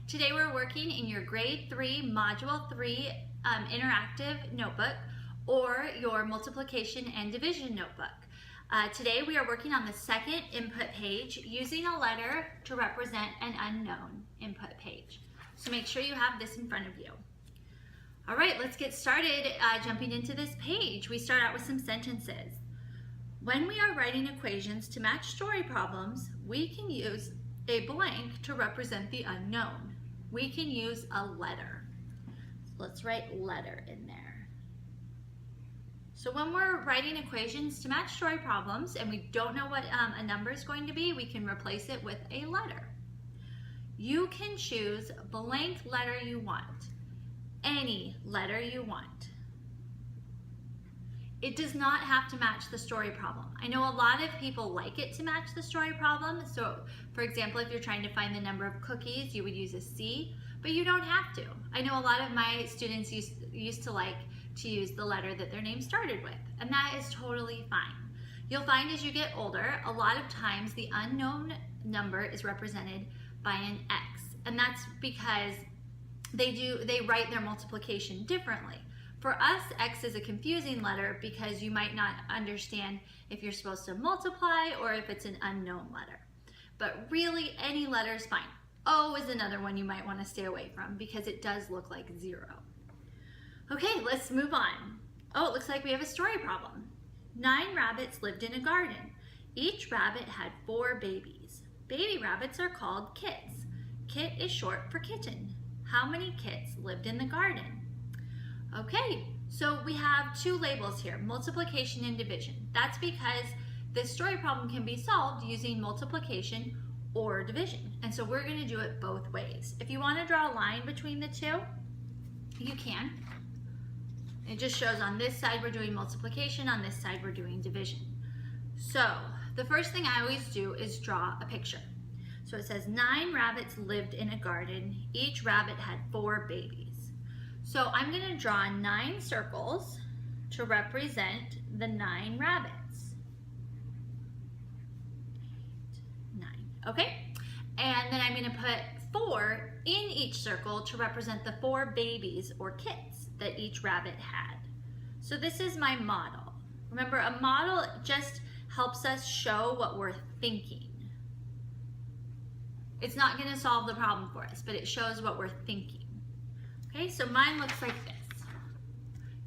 Today we're working in your grade 3, module 3 interactive notebook or your multiplication and division notebook. Today we are working on the second input page using a letter to represent an unknown input page. So make sure you have this in front of you. All right, let's get started jumping into this page. We start out with some sentences. When we are writing equations to match story problems, we can use a blank to represent the unknown. We can use a letter. Let's write letter in there. So when we're writing equations to match story problems and we don't know what a number is going to be, we can replace it with a letter. You can choose blank letter you want, any letter you want. It does not have to match the story problem. I know a lot of people like it to match the story problem. So for example, if you're trying to find the number of cookies, you would use a C, but you don't have to. I know a lot of my students used to like to use the letter that their name started with, and that is totally fine. You'll find as you get older, a lot of times the unknown number is represented by an X, and that's because they write their multiplication differently. For us, X is a confusing letter because you might not understand if you're supposed to multiply or if it's an unknown letter. But really, any letter is fine. O is another one you might want to stay away from because it does look like 0. Okay, let's move on. Oh, it looks like we have a story problem. 9 rabbits lived in a garden. Each rabbit had 4 babies. Baby rabbits are called kits. Kit is short for kitten. How many kits lived in the garden? Okay, so we have 2 labels here, multiplication and division. That's because this story problem can be solved using multiplication or division. And so we're going to do it both ways. If you want to draw a line between the two, you can. It just shows on this side we're doing multiplication, on this side we're doing division. So the first thing I always do is draw a picture. So it says 9 rabbits lived in a garden. Each rabbit had 4 babies. So I'm going to draw 9 circles to represent the 9 rabbits. 9, okay? And then I'm going to put 4 in each circle to represent the 4 babies or kits that each rabbit had. So this is my model. Remember, a model just helps us show what we're thinking. It's not going to solve the problem for us, but it shows what we're thinking. Okay, so mine looks like this.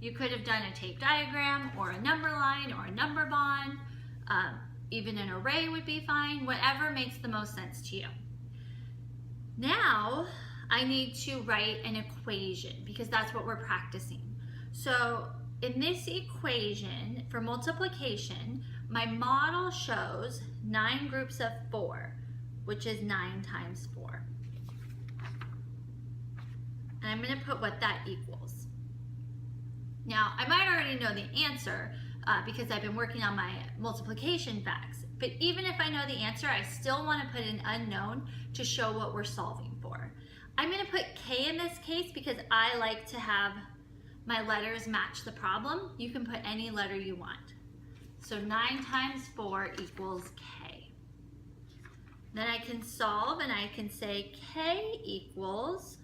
You could have done a tape diagram or a number line or a number bond. Even an array would be fine, whatever makes the most sense to you. Now, I need to write an equation because that's what we're practicing. So in this equation for multiplication, my model shows 9 groups of 4, which is 9 times 4. And I'm going to put what that equals. Now, I might already know the answer because I've been working on my multiplication facts. But even if I know the answer, I still want to put an unknown to show what we're solving for. I'm going to put K in this case because I like to have my letters match the problem. You can put any letter you want. So 9 times 4 equals K. Then I can solve and I can say K equals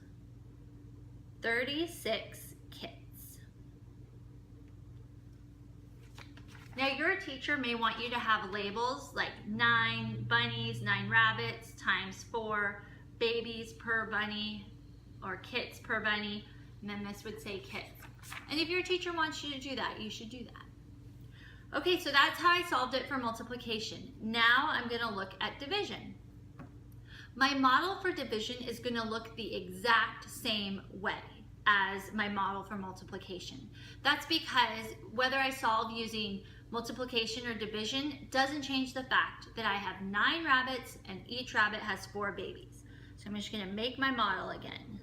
36 kits. Now your teacher may want you to have labels like 9 bunnies, 9 rabbits times 4 babies per bunny or kits per bunny, and then this would say kits. And if your teacher wants you to do that, you should do that. Okay, so that's how I solved it for multiplication. Now I'm going to look at division. My model for division is going to look the exact same way as my model for multiplication. That's because whether I solve using multiplication or division doesn't change the fact that I have 9 rabbits and each rabbit has 4 babies. So I'm just going to make my model again.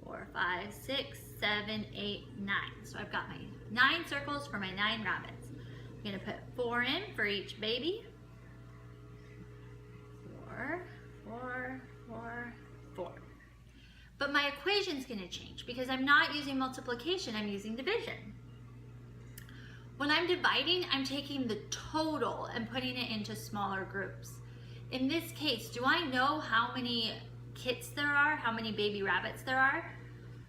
4, 5, 6, 7, 8, 9. So I've got my 9 circles for my 9 rabbits. I'm going to put 4 in for each baby. 4, 4, 4, 4. But my equation's going to change because I'm not using multiplication, I'm using division. When I'm dividing, I'm taking the total and putting it into smaller groups. In this case, do I know how many kits there are, how many baby rabbits there are.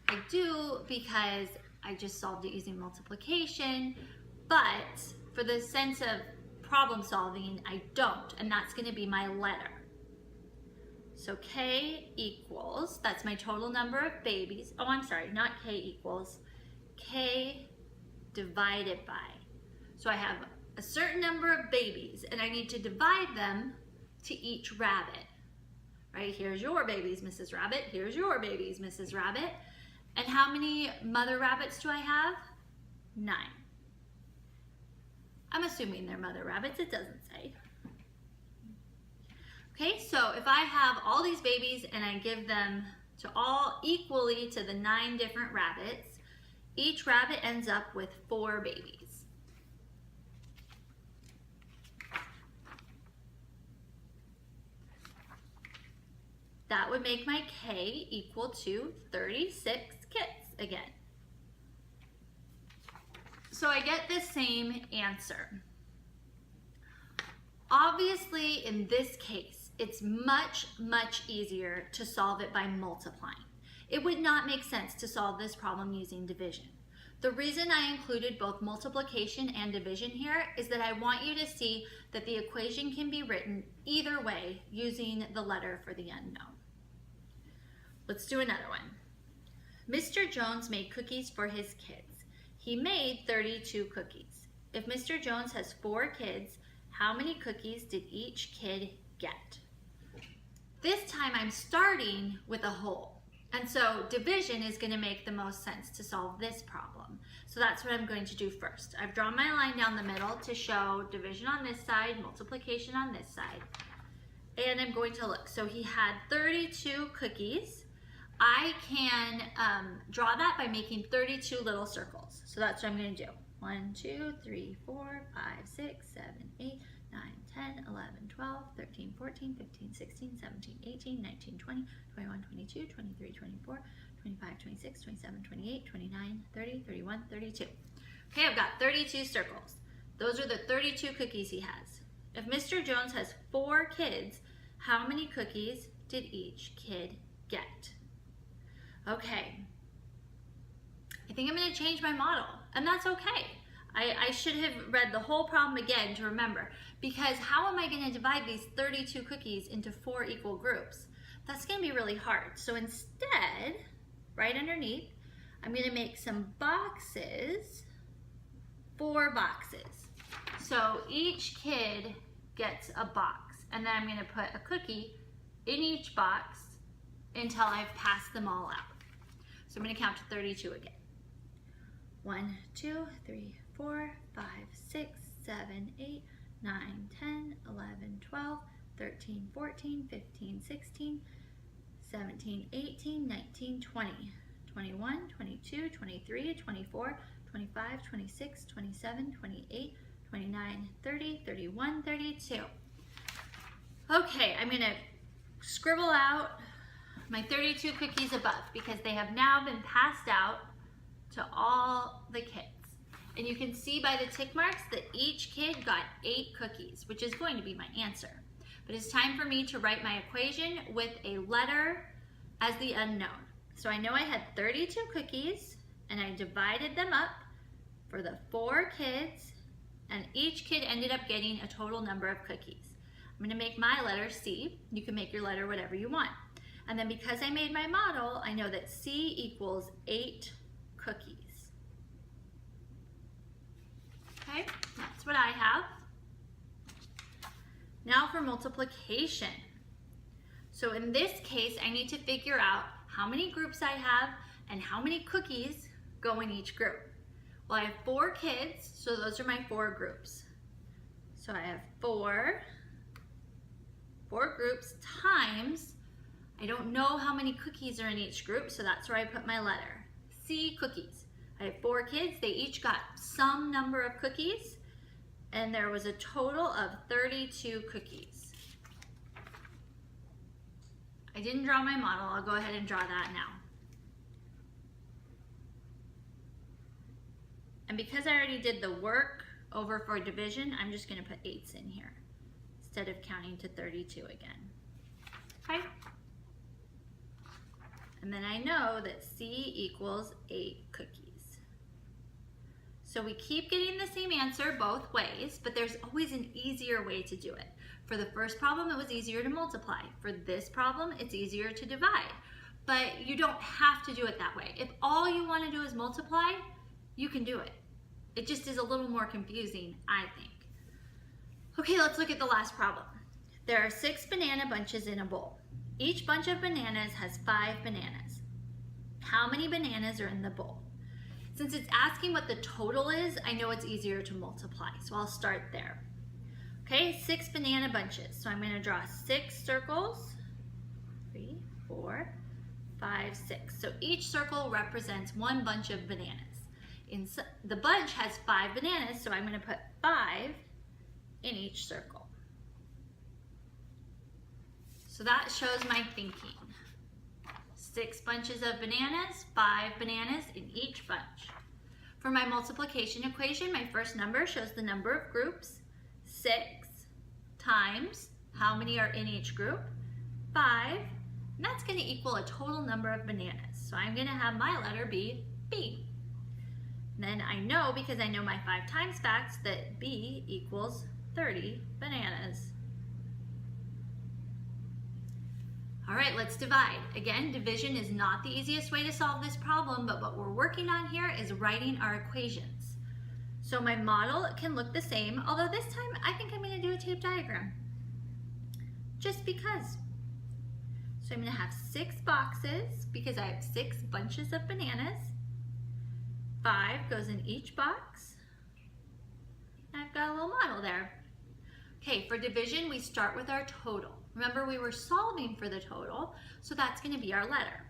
I do because I just solved it using multiplication, but for the sense of problem solving, I don't, and that's going to be my letter. So K equals, that's my total number of babies. Oh, I'm sorry, not K equals, K divided by. So I have a certain number of babies and I need to divide them to each rabbit. Right, here's your babies, Mrs. Rabbit. Here's your babies, Mrs. Rabbit. And how many mother rabbits do I have? 9. I'm assuming they're mother rabbits, it doesn't say. Okay, so if I have all these babies and I give them to all equally to the 9 different rabbits, each rabbit ends up with 4 babies. That would make my K equal to 36 kits again. So I get the same answer. Obviously, in this case, it's much, much easier to solve it by multiplying. It would not make sense to solve this problem using division. The reason I included both multiplication and division here is that I want you to see that the equation can be written either way using the letter for the unknown. Let's do another one. Mr. Jones made cookies for his kids. He made 32 cookies. If Mr. Jones has 4 kids, how many cookies did each kid get? This time I'm starting with a whole. And so division is going to make the most sense to solve this problem. So that's what I'm going to do first. I've drawn my line down the middle to show division on this side, multiplication on this side. And I'm going to look. So he had 32 cookies. I can draw that by making 32 little circles. So that's what I'm going to do. 1, 2, 3, 4, 5, 6, 7, 8, 9, 10, 11, 12, 13, 14, 15, 16, 17, 18, 19, 20, 21, 22, 23, 24, 25, 26, 27, 28, 29, 30, 31, 32. Okay, I've got 32 circles. Those are the 32 cookies he has. If Mr. Jones has 4 kids, how many cookies did each kid get? Okay, I think I'm going to change my model, and that's okay. I should have read the whole problem again to remember, because how am I going to divide these 32 cookies into 4 equal groups? That's going to be really hard. So instead, right underneath, I'm going to make some boxes, 4 boxes. So each kid gets a box, and then I'm going to put a cookie in each box until I've passed them all out. So I'm going to count to 32 again. 1, 2, 3, 4, 5, 6, 7, 8, 9, 10, 11, 12, 13, 14, 15, 16, 17, 18, 19, 20, 21, 22, 23, 24, 25, 26, 27, 28, 29, 30, 31, 32. Okay, I'm going to scribble out my 32 cookies above because they have now been passed out to all the kids. And you can see by the tick marks that each kid got 8 cookies, which is going to be my answer. But it's time for me to write my equation with a letter as the unknown. So I know I had 32 cookies, and I divided them up for the 4 kids, and each kid ended up getting a total number of cookies. I'm going to make my letter C. You can make your letter whatever you want. And then because I made my model, I know that C equals 8 cookies. Okay, that's what I have. Now for multiplication. So in this case, I need to figure out how many groups I have and how many cookies go in each group. Well, I have 4 kids, so those are my 4 groups. So I have 4 groups times, I don't know how many cookies are in each group, so that's where I put my letter. C, cookies. I have 4 kids, they each got some number of cookies, and there was a total of 32 cookies. I didn't draw my model, I'll go ahead and draw that now. And because I already did the work over for division, I'm just going to put 8s in here instead of counting to 32 again. Okay? And then I know that C equals 8 cookies. So we keep getting the same answer both ways, but there's always an easier way to do it. For the first problem, it was easier to multiply. For this problem, it's easier to divide. But you don't have to do it that way. If all you want to do is multiply, you can do it. It just is a little more confusing, I think. Okay, let's look at the last problem. There are 6 banana bunches in a bowl. Each bunch of bananas has 5 bananas. How many bananas are in the bowl? Since it's asking what the total is, I know it's easier to multiply, so I'll start there. Okay, 6 banana bunches. So I'm going to draw 6 circles. 3, 4, 5, 6. So each circle represents one bunch of bananas. The bunch has 5 bananas, so I'm going to put 5 in each circle. So that shows my thinking. 6 bunches of bananas, 5 bananas in each bunch. For my multiplication equation, my first number shows the number of groups, 6 times how many are in each group, 5, and that's going to equal a total number of bananas. So I'm going to have my letter be B. Then I know, because I know my 5 times facts, that B equals 30 bananas. All right, let's divide. Again, division is not the easiest way to solve this problem, but what we're working on here is writing our equations. So my model can look the same, although this time I think I'm going to do a tape diagram. Just because. So I'm going to have 6 boxes because I have 6 bunches of bananas. 5 goes in each box. And I've got a little model there. Okay, for division, we start with our total. Remember, we were solving for the total, so that's going to be our letter.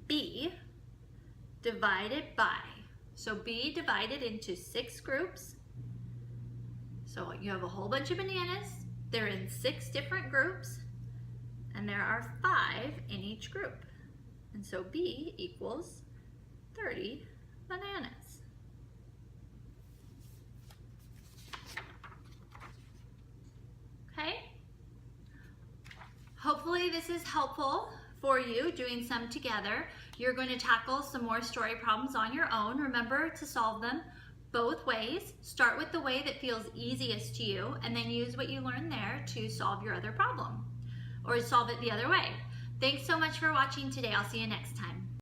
B divided by. So B divided into 6 groups. So you have a whole bunch of bananas. They're in 6 different groups, and there are 5 in each group. And so B equals 30 bananas. Okay? Hopefully this is helpful for you doing some together. You're going to tackle some more story problems on your own. Remember to solve them both ways. Start with the way that feels easiest to you, and then use what you learned there to solve your other problem, or solve it the other way. Thanks so much for watching today. I'll see you next time.